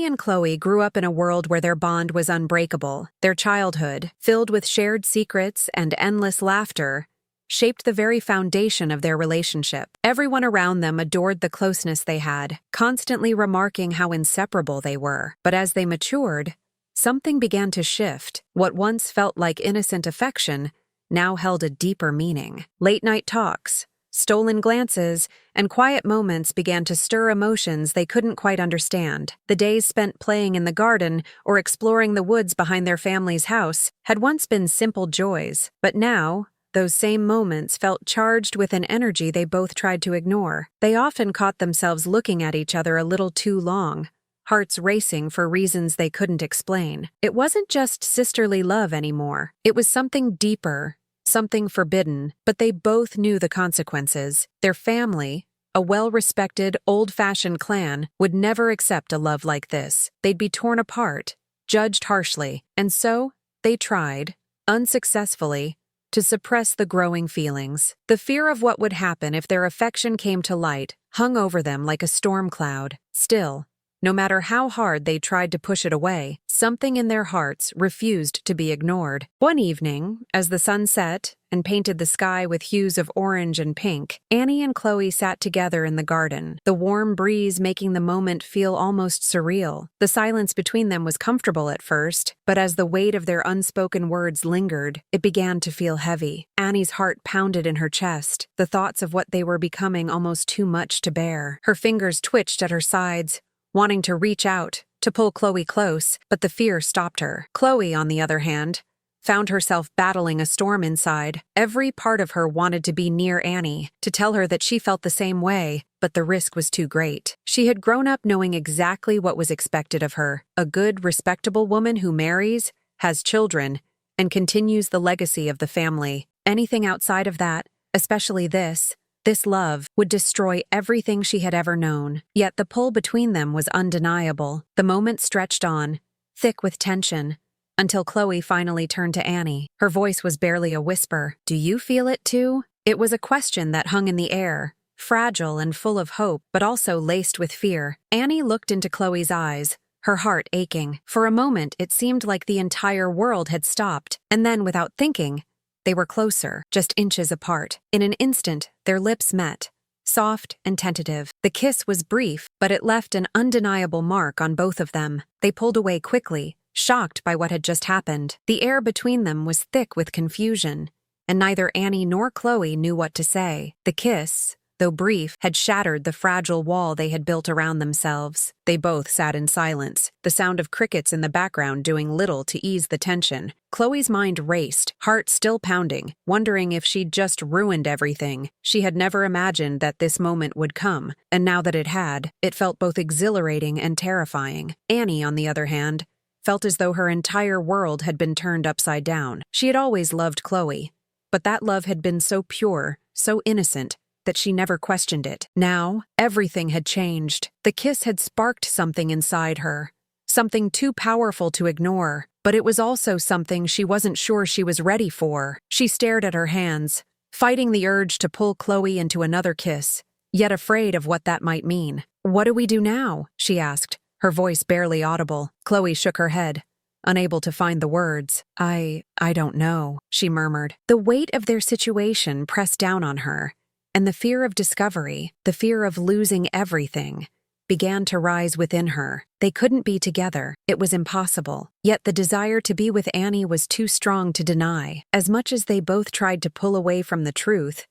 and Chloe grew up in a world where their bond was unbreakable. Their childhood, filled with shared secrets and endless laughter, shaped the very foundation of their relationship. Everyone around them adored the closeness they had, constantly remarking how inseparable they were. But as they matured, something began to shift. What once felt like innocent affection now held a deeper meaning. Late-night talks, stolen glances, and quiet moments began to stir emotions they couldn't quite understand. The days spent playing in the garden or exploring the woods behind their family's house had once been simple joys, but now, those same moments felt charged with an energy they both tried to ignore. They often caught themselves looking at each other a little too long, hearts racing for reasons they couldn't explain. It wasn't just sisterly love anymore. It was something deeper, something forbidden, but they both knew the consequences. Their family, a well-respected, old-fashioned clan, would never accept a love like this. They'd be torn apart, judged harshly, and so they tried, unsuccessfully, to suppress the growing feelings. The fear of what would happen if their affection came to light hung over them like a storm cloud. Still, no matter how hard they tried to push it away, something in their hearts refused to be ignored. One evening, as the sun set and painted the sky with hues of orange and pink, Annie and Chloe sat together in the garden, the warm breeze making the moment feel almost surreal. The silence between them was comfortable at first, but as the weight of their unspoken words lingered, it began to feel heavy. Annie's heart pounded in her chest, the thoughts of what they were becoming almost too much to bear. Her fingers twitched at her sides, wanting to reach out, to pull Chloe close, but the fear stopped her. Chloe, on the other hand, found herself battling a storm inside. Every part of her wanted to be near Annie, to tell her that she felt the same way, but the risk was too great. She had grown up knowing exactly what was expected of her: a good, respectable woman who marries, has children, and continues the legacy of the family. Anything outside of that, especially this love, would destroy everything she had ever known. Yet the pull between them was undeniable. The moment stretched on, thick with tension, until Chloe finally turned to Annie. Her voice was barely a whisper. "Do you feel it too?" It was a question that hung in the air, fragile and full of hope, but also laced with fear. Annie looked into Chloe's eyes, her heart aching. For a moment, it seemed like the entire world had stopped, and then, without thinking, they were closer, just inches apart. In an instant, their lips met, soft and tentative. The kiss was brief, but it left an undeniable mark on both of them. They pulled away quickly, shocked by what had just happened. The air between them was thick with confusion, and neither Annie nor Chloe knew what to say. The kiss, though brief, had shattered the fragile wall they had built around themselves. They both sat in silence, the sound of crickets in the background doing little to ease the tension. Chloe's mind raced, heart still pounding, wondering if she'd just ruined everything. She had never imagined that this moment would come, and now that it had, it felt both exhilarating and terrifying. Annie, on the other hand, felt as though her entire world had been turned upside down. She had always loved Chloe, but that love had been so pure, so innocent, that she never questioned it. Now, everything had changed. The kiss had sparked something inside her, something too powerful to ignore, but it was also something she wasn't sure she was ready for. She stared at her hands, fighting the urge to pull Chloe into another kiss, yet afraid of what that might mean. "What do we do now?" she asked, her voice barely audible. Chloe shook her head, unable to find the words. I don't know," she murmured. The weight of their situation pressed down on her, and the fear of discovery, the fear of losing everything, began to rise within her. They couldn't be together. It was impossible. Yet the desire to be with Annie was too strong to deny. As much as they both tried to pull away from the truth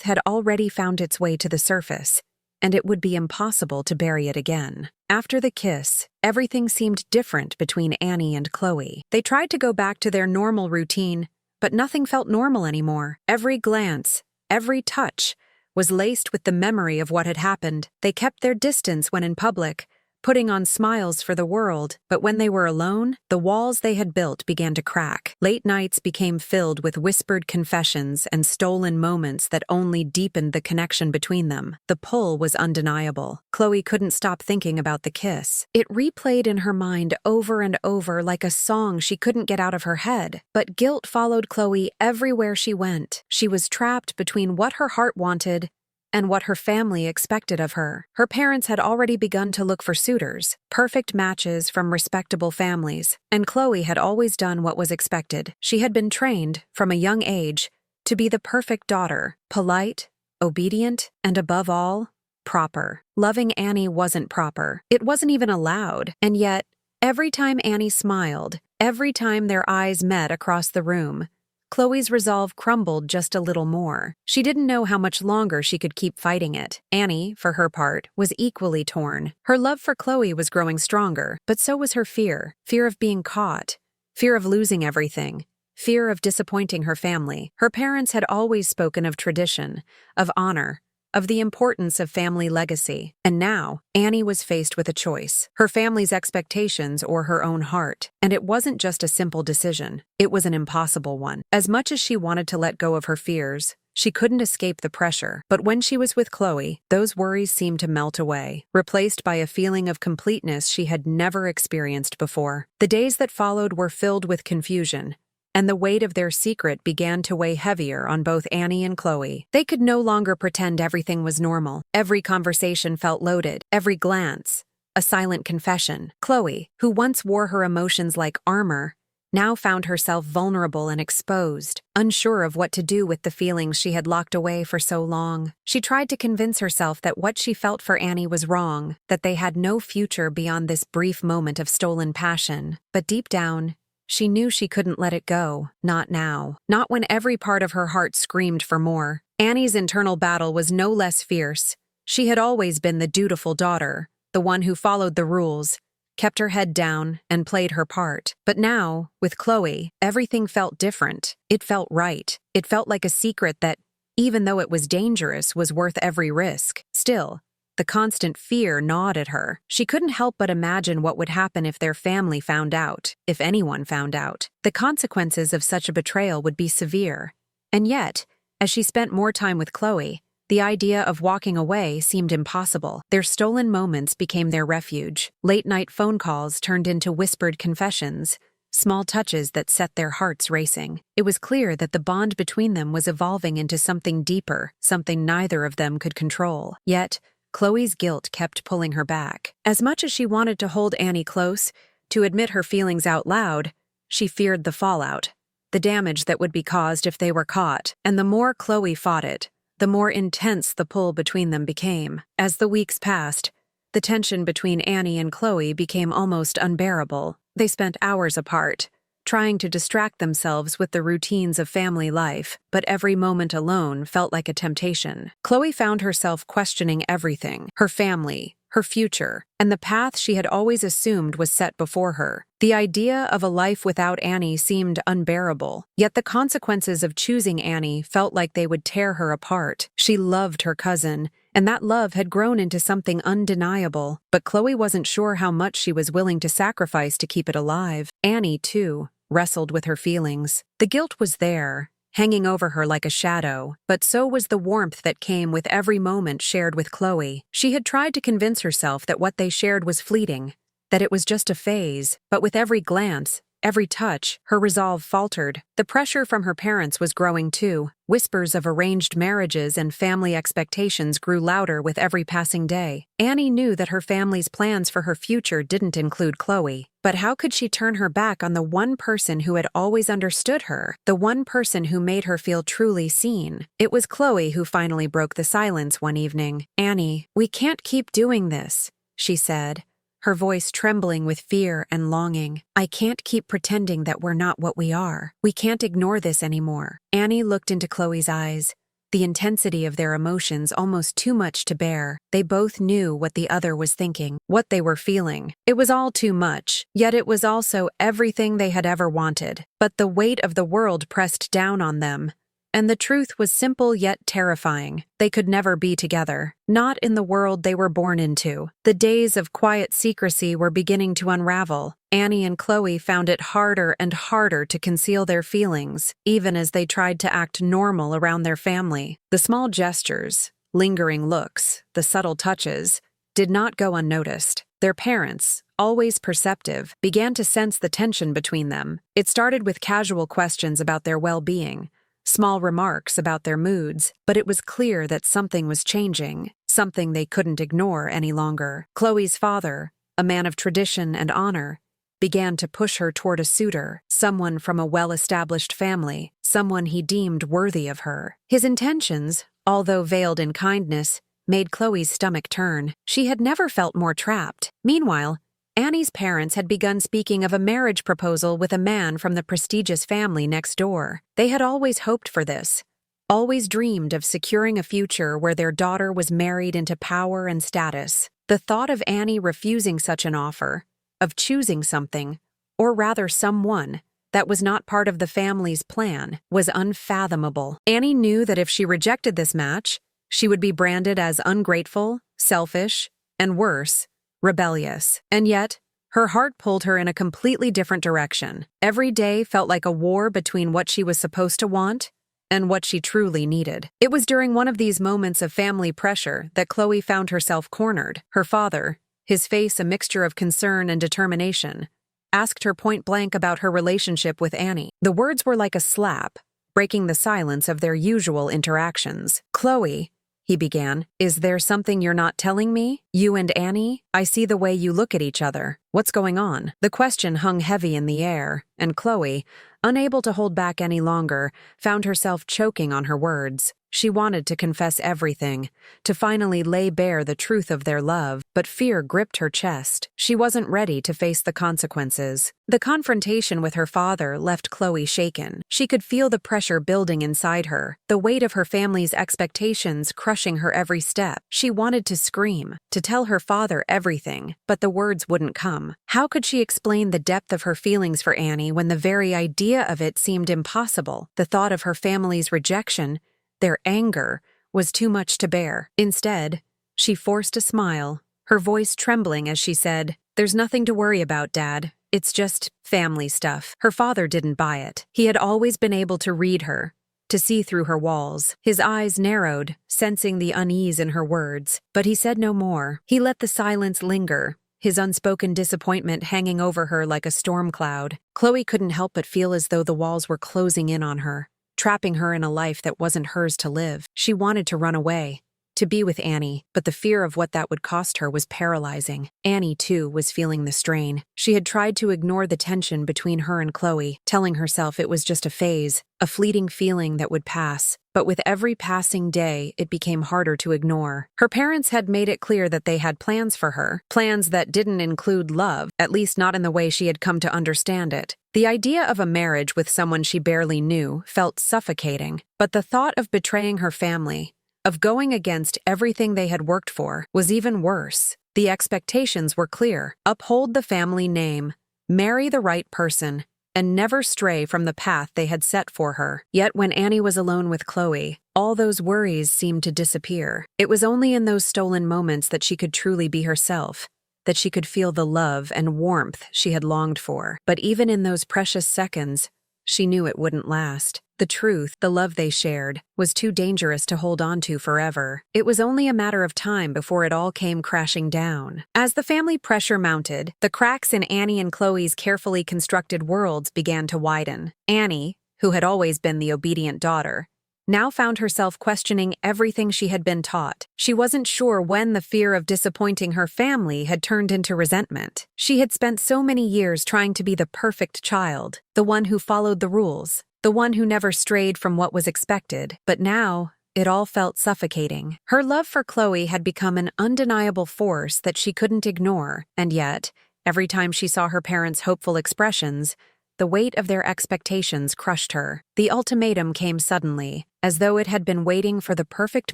had already found its way to the surface, and it would be impossible to bury it again. After the kiss, everything seemed different between Annie and Chloe. They tried to go back to their normal routine, but nothing felt normal anymore. Every glance, every touch, was laced with the memory of what had happened. They kept their distance when in public, putting on smiles for the world, but when they were alone, the walls they had built began to crack. Late nights became filled with whispered confessions and stolen moments that only deepened the connection between them. The pull was undeniable. Chloe couldn't stop thinking about the kiss. It replayed in her mind over and over like a song she couldn't get out of her head. But guilt followed Chloe everywhere she went. She was trapped between what her heart wanted and what her family expected of her. Her parents had already begun to look for suitors, perfect matches from respectable families, and Chloe had always done what was expected. She had been trained, from a young age, to be the perfect daughter, polite, obedient, and above all, proper. Loving Annie wasn't proper. It wasn't even allowed, and yet, every time Annie smiled, every time their eyes met across the room, Chloe's resolve crumbled just a little more. She didn't know how much longer she could keep fighting it. Annie, for her part, was equally torn. Her love for Chloe was growing stronger, but so was her fear. Fear of being caught. Fear of losing everything. Fear of disappointing her family. Her parents had always spoken of tradition, of honor, of the importance of family legacy. And now, Annie was faced with a choice, her family's expectations or her own heart. And it wasn't just a simple decision, it was an impossible one. As much as she wanted to let go of her fears, she couldn't escape the pressure. But when she was with Chloe, those worries seemed to melt away, replaced by a feeling of completeness she had never experienced before. The days that followed were filled with confusion, and the weight of their secret began to weigh heavier on both Annie and Chloe. They could no longer pretend everything was normal. Every conversation felt loaded, every glance a silent confession. Chloe, who once wore her emotions like armor, now found herself vulnerable and exposed, unsure of what to do with the feelings she had locked away for so long. She tried to convince herself that what she felt for Annie was wrong, that they had no future beyond this brief moment of stolen passion. But deep down, she knew she couldn't let it go, not now. Not when every part of her heart screamed for more. Annie's internal battle was no less fierce. She had always been the dutiful daughter, the one who followed the rules, kept her head down, and played her part. But now, with Chloe, everything felt different. It felt right. It felt like a secret that, even though it was dangerous, was worth every risk. Still, the constant fear gnawed at her. She couldn't help but imagine what would happen if their family found out, if anyone found out. The consequences of such a betrayal would be severe. And yet, as she spent more time with Chloe, the idea of walking away seemed impossible. Their stolen moments became their refuge. Late-night phone calls turned into whispered confessions, small touches that set their hearts racing. It was clear that the bond between them was evolving into something deeper, something neither of them could control. Yet, Chloe's guilt kept pulling her back. As much as she wanted to hold Annie close, to admit her feelings out loud, she feared the fallout, the damage that would be caused if they were caught. And the more Chloe fought it, the more intense the pull between them became. As the weeks passed, the tension between Annie and Chloe became almost unbearable. They spent hours apart, trying to distract themselves with the routines of family life, but every moment alone felt like a temptation. Chloe found herself questioning everything, her family, her future, and the path she had always assumed was set before her. The idea of a life without Annie seemed unbearable, yet the consequences of choosing Annie felt like they would tear her apart. She loved her cousin, and that love had grown into something undeniable, but Chloe wasn't sure how much she was willing to sacrifice to keep it alive. Annie, too, wrestled with her feelings. The guilt was there, hanging over her like a shadow, but so was the warmth that came with every moment shared with Chloe. She had tried to convince herself that what they shared was fleeting, that it was just a phase, but with every glance, every touch, her resolve faltered. The pressure from her parents was growing too. Whispers of arranged marriages and family expectations grew louder with every passing day. Annie knew that her family's plans for her future didn't include Chloe. But how could she turn her back on the one person who had always understood her, the one person who made her feel truly seen? It was Chloe who finally broke the silence one evening. "Annie, we can't keep doing this," she said, her voice trembling with fear and longing. "I can't keep pretending that we're not what we are. We can't ignore this anymore." Annie looked into Chloe's eyes, the intensity of their emotions almost too much to bear. They both knew what the other was thinking, what they were feeling. It was all too much, yet it was also everything they had ever wanted. But the weight of the world pressed down on them, and the truth was simple yet terrifying. They could never be together, not in the world they were born into. The days of quiet secrecy were beginning to unravel. Annie and Chloe found it harder and harder to conceal their feelings, even as they tried to act normal around their family. The small gestures, lingering looks, the subtle touches, did not go unnoticed. Their parents, always perceptive, began to sense the tension between them. It started with casual questions about their well-being, small remarks about their moods, but it was clear that something was changing, something they couldn't ignore any longer. Chloe's father, a man of tradition and honor, began to push her toward a suitor, someone from a well-established family, someone he deemed worthy of her. His intentions, although veiled in kindness, made Chloe's stomach turn. She had never felt more trapped. Meanwhile, Annie's parents had begun speaking of a marriage proposal with a man from the prestigious family next door. They had always hoped for this, always dreamed of securing a future where their daughter was married into power and status. The thought of Annie refusing such an offer, of choosing something, or rather someone, that was not part of the family's plan, was unfathomable. Annie knew that if she rejected this match, she would be branded as ungrateful, selfish, and worse, rebellious. And yet, her heart pulled her in a completely different direction. Every day felt like a war between what she was supposed to want and what she truly needed. It was during one of these moments of family pressure that Chloe found herself cornered. Her father, his face a mixture of concern and determination, asked her point-blank about her relationship with Annie. The words were like a slap, breaking the silence of their usual interactions. "Chloe," he began, "is there something you're not telling me? You and Annie? I see the way you look at each other. What's going on?" The question hung heavy in the air, and Chloe, unable to hold back any longer, found herself choking on her words. She wanted to confess everything, to finally lay bare the truth of their love, but fear gripped her chest. She wasn't ready to face the consequences. The confrontation with her father left Chloe shaken. She could feel the pressure building inside her, the weight of her family's expectations crushing her every step. She wanted to scream, to tell her father everything, but the words wouldn't come. How could she explain the depth of her feelings for Annie when the very idea of it seemed impossible? The thought of her family's rejection, their anger, was too much to bear. Instead, she forced a smile, her voice trembling as she said, "There's nothing to worry about, Dad. It's just family stuff." Her father didn't buy it. He had always been able to read her, to see through her walls. His eyes narrowed, sensing the unease in her words, but he said no more. He let the silence linger, his unspoken disappointment hanging over her like a storm cloud. Chloe couldn't help but feel as though the walls were closing in on her, trapping her in a life that wasn't hers to live. She wanted to run away, to be with Annie, but the fear of what that would cost her was paralyzing. Annie, too, was feeling the strain. She had tried to ignore the tension between her and Chloe, telling herself it was just a phase, a fleeting feeling that would pass. But with every passing day, it became harder to ignore. Her parents had made it clear that they had plans for her, plans that didn't include love, at least not in the way she had come to understand it. The idea of a marriage with someone she barely knew felt suffocating, but the thought of betraying her family, of going against everything they had worked for, was even worse. The expectations were clear: uphold the family name, marry the right person, and never stray from the path they had set for her. Yet when Annie was alone with Chloe, all those worries seemed to disappear. It was only in those stolen moments that she could truly be herself, that she could feel the love and warmth she had longed for. But even in those precious seconds, she knew it wouldn't last. The truth, the love they shared, was too dangerous to hold on to forever. It was only a matter of time before it all came crashing down. As the family pressure mounted, the cracks in Annie and Chloe's carefully constructed worlds began to widen. Annie, who had always been the obedient daughter, now found herself questioning everything she had been taught. She wasn't sure when the fear of disappointing her family had turned into resentment. She had spent so many years trying to be the perfect child, the one who followed the rules, the one who never strayed from what was expected. But now, it all felt suffocating. Her love for Chloe had become an undeniable force that she couldn't ignore, and yet, every time she saw her parents' hopeful expressions, the weight of their expectations crushed her. The ultimatum came suddenly, as though it had been waiting for the perfect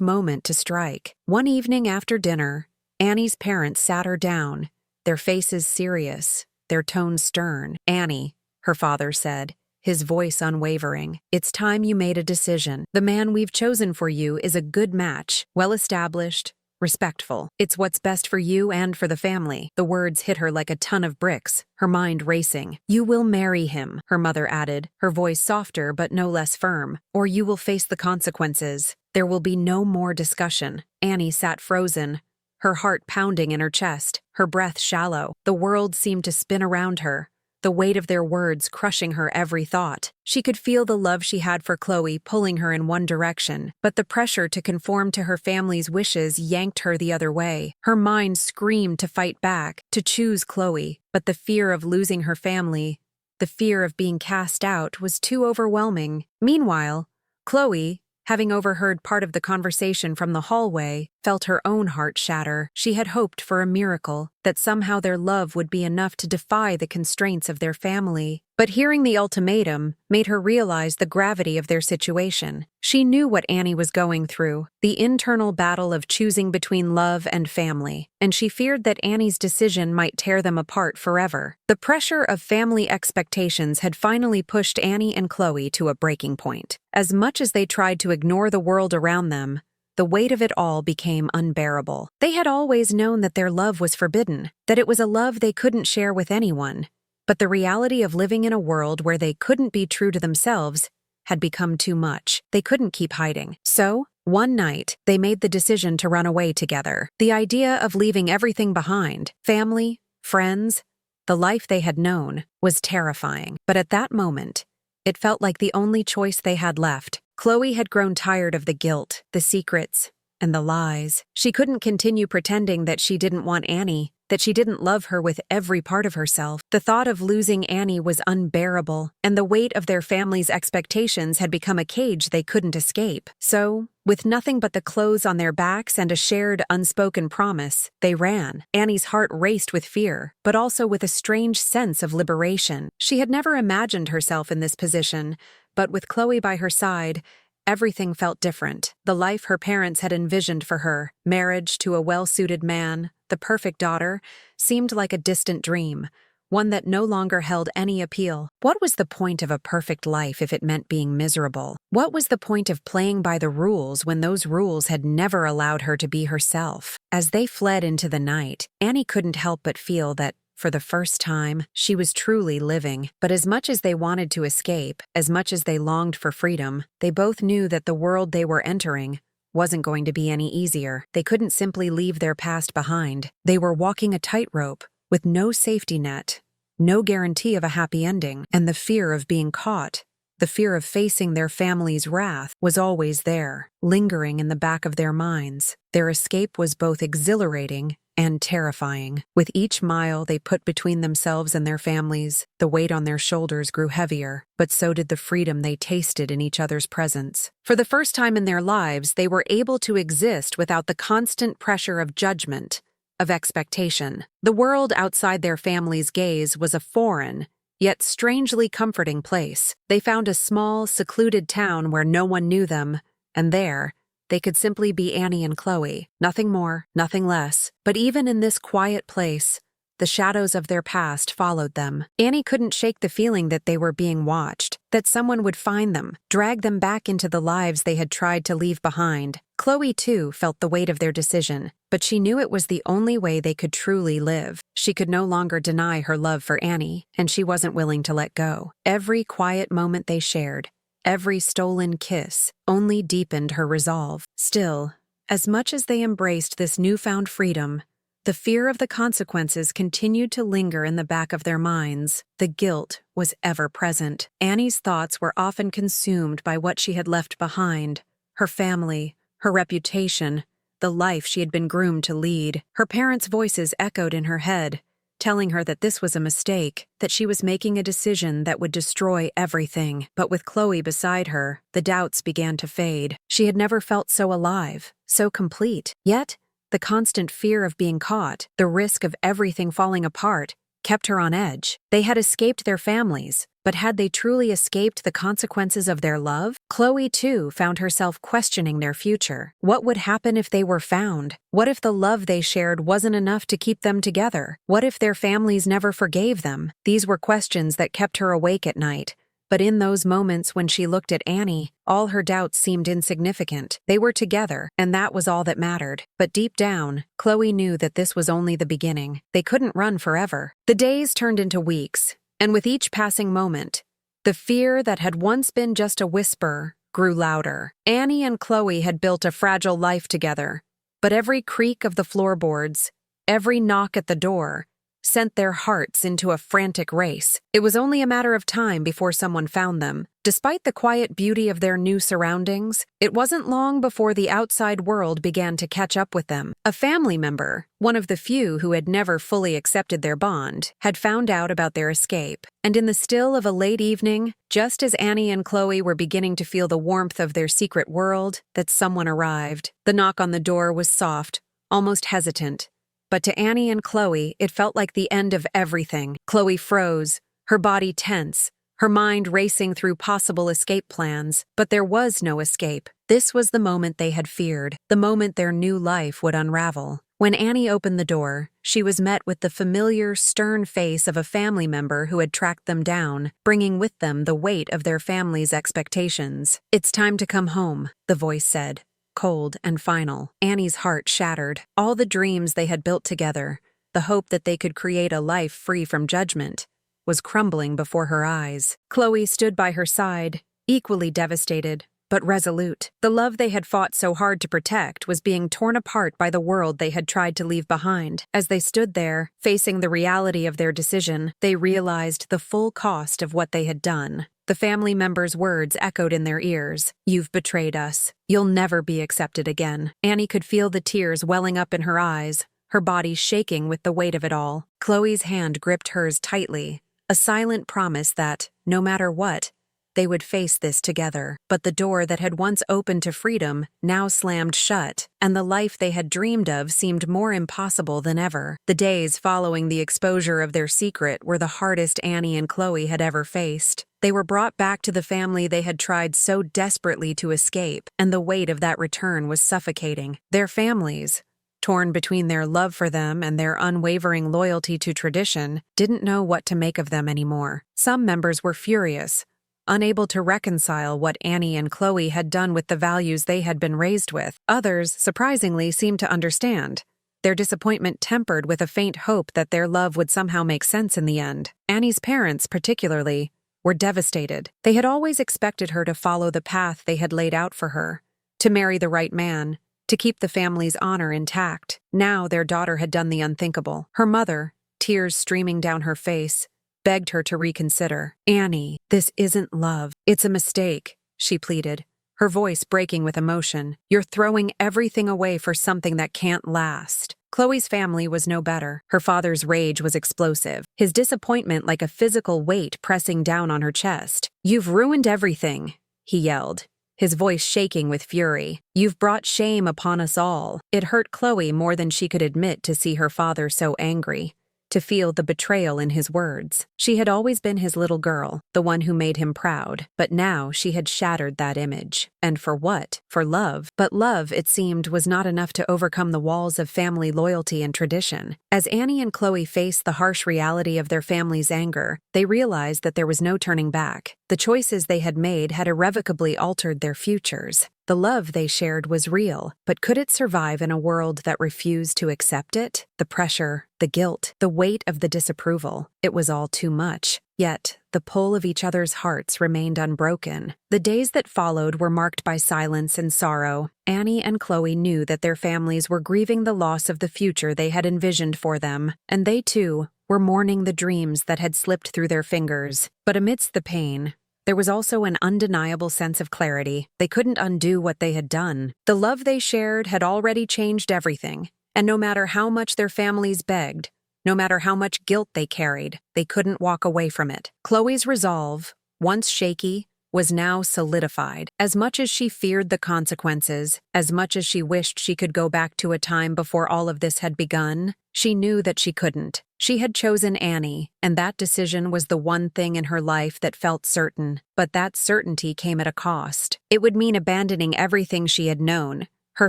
moment to strike. One evening after dinner, Annie's parents sat her down, their faces serious, their tones stern. "Annie," her father said, his voice unwavering, "it's time you made a decision. The man we've chosen for you is a good match, well-established, respectful. It's what's best for you and for the family." The words hit her like a ton of bricks, her mind racing. "You will marry him," her mother added, her voice softer but no less firm, "or you will face the consequences. There will be no more discussion." Annie sat frozen, her heart pounding in her chest, her breath shallow. The world seemed to spin around her, the weight of their words crushing her every thought. She could feel the love she had for Chloe pulling her in one direction, but the pressure to conform to her family's wishes yanked her the other way. Her mind screamed to fight back, to choose Chloe, but the fear of losing her family, the fear of being cast out, was too overwhelming. Meanwhile, Chloe, having overheard part of the conversation from the hallway, felt her own heart shatter. She had hoped for a miracle, that somehow their love would be enough to defy the constraints of their family. But hearing the ultimatum made her realize the gravity of their situation. She knew what Annie was going through, the internal battle of choosing between love and family, and she feared that Annie's decision might tear them apart forever. The pressure of family expectations had finally pushed Annie and Chloe to a breaking point. As much as they tried to ignore the world around them, the weight of it all became unbearable. They had always known that their love was forbidden, that it was a love they couldn't share with anyone. But the reality of living in a world where they couldn't be true to themselves had become too much. They couldn't keep hiding. So, one night, they made the decision to run away together. The idea of leaving everything behind, family, friends, the life they had known, was terrifying. But at that moment, it felt like the only choice they had left. Chloe had grown tired of the guilt, the secrets, and the lies. She couldn't continue pretending that she didn't want Annie, that she didn't love her with every part of herself. The thought of losing Annie was unbearable, and the weight of their family's expectations had become a cage they couldn't escape. So, with nothing but the clothes on their backs and a shared, unspoken promise, they ran. Annie's heart raced with fear, but also with a strange sense of liberation. She had never imagined herself in this position, but with Chloe by her side, everything felt different. The life her parents had envisioned for her, marriage to a well-suited man, the perfect daughter, seemed like a distant dream, one that no longer held any appeal. What was the point of a perfect life if it meant being miserable? What was the point of playing by the rules when those rules had never allowed her to be herself? As they fled into the night, Annie couldn't help but feel that, for the first time, she was truly living. But as much as they wanted to escape, as much as they longed for freedom, they both knew that the world they were entering wasn't going to be any easier. They couldn't simply leave their past behind. They were walking a tightrope, with no safety net, no guarantee of a happy ending, and the fear of being caught, the fear of facing their family's wrath, was always there, lingering in the back of their minds. Their escape was both exhilarating and terrifying. With each mile they put between themselves and their families, the weight on their shoulders grew heavier, but so did the freedom they tasted in each other's presence. For the first time in their lives, they were able to exist without the constant pressure of judgment, of expectation. The world outside their family's gaze was a foreign, yet strangely comforting place. They found a small, secluded town where no one knew them, and there, they could simply be Annie and Chloe, nothing more, nothing less. But even in this quiet place, the shadows of their past followed them. Annie couldn't shake the feeling that they were being watched, that someone would find them, drag them back into the lives they had tried to leave behind. Chloe, too, felt the weight of their decision, but she knew it was the only way they could truly live. She could no longer deny her love for Annie, and she wasn't willing to let go. Every quiet moment they shared, every stolen kiss, only deepened her resolve. Still, as much as they embraced this newfound freedom, the fear of the consequences continued to linger in the back of their minds. The guilt was ever present. Annie's thoughts were often consumed by what she had left behind: her family, her reputation, the life she had been groomed to lead. Her parents' voices echoed in her head, telling her that this was a mistake, that she was making a decision that would destroy everything. But with Chloe beside her, the doubts began to fade. She had never felt so alive, so complete. Yet, the constant fear of being caught, the risk of everything falling apart, kept her on edge. They had escaped their families, but had they truly escaped the consequences of their love? Chloe, too, found herself questioning their future. What would happen if they were found? What if the love they shared wasn't enough to keep them together? What if their families never forgave them? These were questions that kept her awake at night. But in those moments when she looked at Annie, all her doubts seemed insignificant. They were together, and that was all that mattered. But deep down, Chloe knew that this was only the beginning. They couldn't run forever. The days turned into weeks, and with each passing moment, the fear that had once been just a whisper grew louder. Annie and Chloe had built a fragile life together, but every creak of the floorboards, every knock at the door, sent their hearts into a frantic race. It was only a matter of time before someone found them. Despite the quiet beauty of their new surroundings, it wasn't long before the outside world began to catch up with them. A family member, one of the few who had never fully accepted their bond, had found out about their escape. And in the still of a late evening, just as Annie and Chloe were beginning to feel the warmth of their secret world, that someone arrived. The knock on the door was soft, almost hesitant. But to Annie and Chloe, it felt like the end of everything. Chloe froze, her body tense, her mind racing through possible escape plans. But there was no escape. This was the moment they had feared, the moment their new life would unravel. When Annie opened the door, she was met with the familiar, stern face of a family member who had tracked them down, bringing with them the weight of their family's expectations. "It's time to come home," the voice said. Cold and final. Annie's heart shattered. All the dreams they had built together, the hope that they could create a life free from judgment, was crumbling before her eyes. Chloe stood by her side, equally devastated, but resolute. The love they had fought so hard to protect was being torn apart by the world they had tried to leave behind. As they stood there, facing the reality of their decision, they realized the full cost of what they had done. The family member's words echoed in their ears. "You've betrayed us. You'll never be accepted again." Annie could feel the tears welling up in her eyes, her body shaking with the weight of it all. Chloe's hand gripped hers tightly, a silent promise that, no matter what, they would face this together. But the door that had once opened to freedom now slammed shut, and the life they had dreamed of seemed more impossible than ever. The days following the exposure of their secret were the hardest Annie and Chloe had ever faced. They were brought back to the family they had tried so desperately to escape, and the weight of that return was suffocating. Their families, torn between their love for them and their unwavering loyalty to tradition, didn't know what to make of them anymore. Some members were furious, unable to reconcile what Annie and Chloe had done with the values they had been raised with. Others, surprisingly, seemed to understand, their disappointment tempered with a faint hope that their love would somehow make sense in the end. Annie's parents, particularly, were devastated. They had always expected her to follow the path they had laid out for her, to marry the right man, to keep the family's honor intact. Now their daughter had done the unthinkable. Her mother, tears streaming down her face, begged her to reconsider. "Annie, this isn't love. It's a mistake," she pleaded, her voice breaking with emotion. "You're throwing everything away for something that can't last." Chloe's family was no better. Her father's rage was explosive, his disappointment like a physical weight pressing down on her chest. "You've ruined everything," he yelled, his voice shaking with fury. "You've brought shame upon us all." It hurt Chloe more than she could admit to see her father so angry, to feel the betrayal in his words. She had always been his little girl, the one who made him proud, but now she had shattered that image. And for what? For love. But love, it seemed, was not enough to overcome the walls of family loyalty and tradition. As Annie and Chloe faced the harsh reality of their family's anger, they realized that there was no turning back. The choices they had made had irrevocably altered their futures. The love they shared was real, but could it survive in a world that refused to accept it? The pressure, the guilt, the weight of the disapproval, it was all too much. Yet, the pull of each other's hearts remained unbroken. The days that followed were marked by silence and sorrow. Annie and Chloe knew that their families were grieving the loss of the future they had envisioned for them, and they, too, were mourning the dreams that had slipped through their fingers. But amidst the pain, there was also an undeniable sense of clarity. They couldn't undo what they had done. The love they shared had already changed everything, and no matter how much their families begged, no matter how much guilt they carried, they couldn't walk away from it. Chloe's resolve, once shaky, was now solidified. As much as she feared the consequences, as much as she wished she could go back to a time before all of this had begun, she knew that she couldn't. She had chosen Annie, and that decision was the one thing in her life that felt certain. But that certainty came at a cost. It would mean abandoning everything she had known, her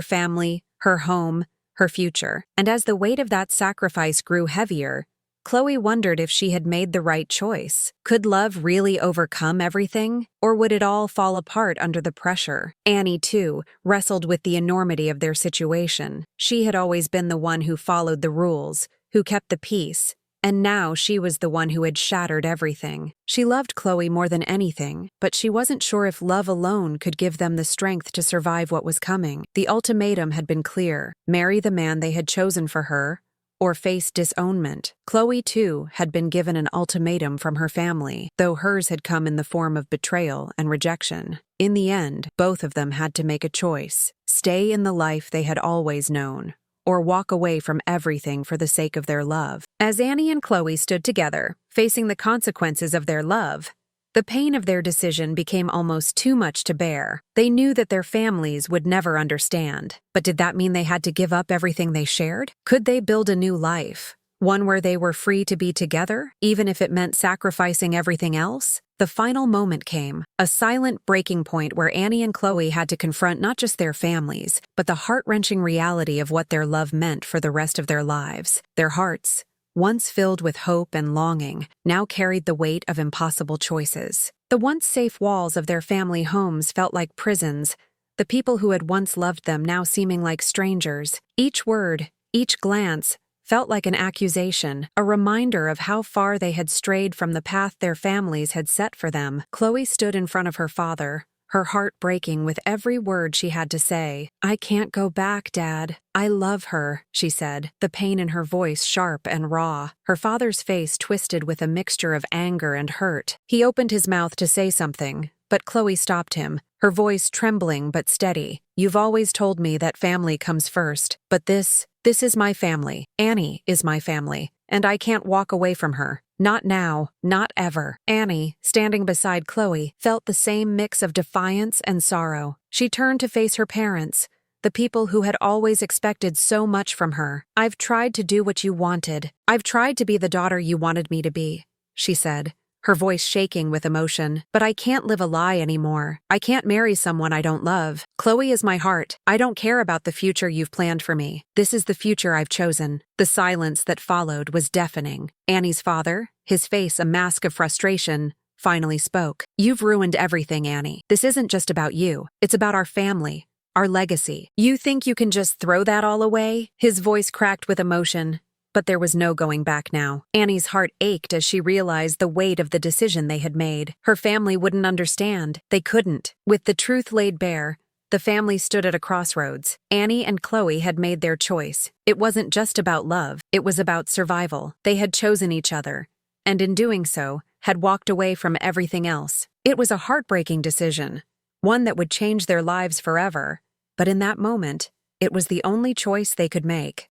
family, her home, her future. And as the weight of that sacrifice grew heavier, Chloe wondered if she had made the right choice. Could love really overcome everything, or would it all fall apart under the pressure? Annie, too, wrestled with the enormity of their situation. She had always been the one who followed the rules, who kept the peace, and now she was the one who had shattered everything. She loved Chloe more than anything, but she wasn't sure if love alone could give them the strength to survive what was coming. The ultimatum had been clear: marry the man they had chosen for her, or face disownment. Chloe, too, had been given an ultimatum from her family, though hers had come in the form of betrayal and rejection. In the end, both of them had to make a choice: stay in the life they had always known, or walk away from everything for the sake of their love. As Annie and Chloe stood together, facing the consequences of their love, the pain of their decision became almost too much to bear. They knew that their families would never understand. But did that mean they had to give up everything they shared? Could they build a new life? One where they were free to be together, even if it meant sacrificing everything else? The final moment came, a silent breaking point where Annie and Chloe had to confront not just their families, but the heart-wrenching reality of what their love meant for the rest of their lives. Their hearts, once filled with hope and longing, now carried the weight of impossible choices. The once safe walls of their family homes felt like prisons, the people who had once loved them now seeming like strangers. Each word, each glance, felt like an accusation, a reminder of how far they had strayed from the path their families had set for them. Chloe stood in front of her father, her heart breaking with every word she had to say. "I can't go back, Dad. I love her," she said, the pain in her voice sharp and raw. Her father's face twisted with a mixture of anger and hurt. He opened his mouth to say something, but Chloe stopped him, her voice trembling but steady. "You've always told me that family comes first, but this is my family. Annie is my family, and I can't walk away from her. Not now, not ever." Annie, standing beside Chloe, felt the same mix of defiance and sorrow. She turned to face her parents, the people who had always expected so much from her. "I've tried to do what you wanted. I've tried to be the daughter you wanted me to be," she said, her voice shaking with emotion. "But I can't live a lie anymore. I can't marry someone I don't love. Chloe is my heart. I don't care about the future you've planned for me. This is the future I've chosen." The silence that followed was deafening. Annie's father, his face a mask of frustration, finally spoke. "You've ruined everything, Annie. This isn't just about you. It's about our family, our legacy. You think you can just throw that all away?" His voice cracked with emotion. But there was no going back now. Annie's heart ached as she realized the weight of the decision they had made. Her family wouldn't understand. They couldn't. With the truth laid bare, the family stood at a crossroads. Annie and Chloe had made their choice. It wasn't just about love. It was about survival. They had chosen each other, and in doing so, had walked away from everything else. It was a heartbreaking decision, one that would change their lives forever. But in that moment, it was the only choice they could make.